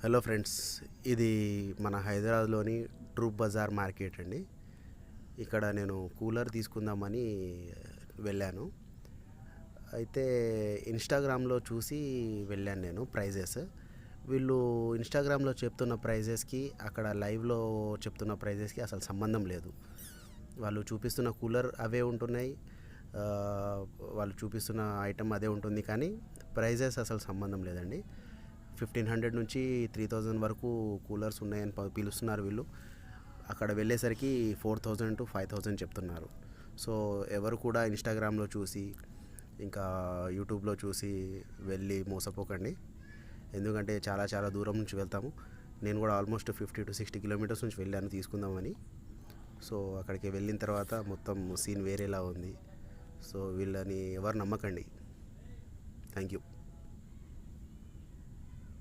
Hello friends, ఇది మన హైదరాబాద్లోని ట్రూప్ బజార్ మార్కెట్ అండి. ఇక్కడ నేను కూలర్ తీసుకుందామని వెళ్ళాను. అయితే ఇన్స్టాగ్రామ్లో చూసి వెళ్ళాను నేను ప్రైజెస్. వీళ్ళు ఇన్స్టాగ్రామ్లో చెప్తున్న ప్రైజెస్కి అక్కడ లైవ్లో చెప్తున్న ప్రైజెస్కి అసలు సంబంధం లేదు. వాళ్ళు చూపిస్తున్న కూలర్ అవే ఉంటున్నాయి, ఆ, వాళ్ళు చూపిస్తున్న ఐటమ్ అదే ఉంటుంది, కానీ ప్రైజెస్ అసలు సంబంధం లేదండి. 1500 నుంచి 3000 వరకు కూలర్స్ ఉన్నాయని పిలుస్తున్నారు వీళ్ళు. అక్కడ వెళ్ళేసరికి 4000 టు 5000 చెప్తున్నారు. సో ఎవరు కూడా ఇన్స్టాగ్రామ్లో చూసి ఇంకా యూట్యూబ్లో చూసి వెళ్ళి మోసపోకండి. ఎందుకంటే చాలా చాలా దూరం నుంచి వెళ్తాము. నేను కూడా ఆల్మోస్ట్ 50 టు 60 కిలోమీటర్స్ నుంచి వెళ్ళాను తీసుకుందామని. సో అక్కడికి వెళ్ళిన తర్వాత మొత్తం సీన్ వేరేలా ఉంది. సో వీళ్ళని ఎవరు నమ్మకండి. Thank you.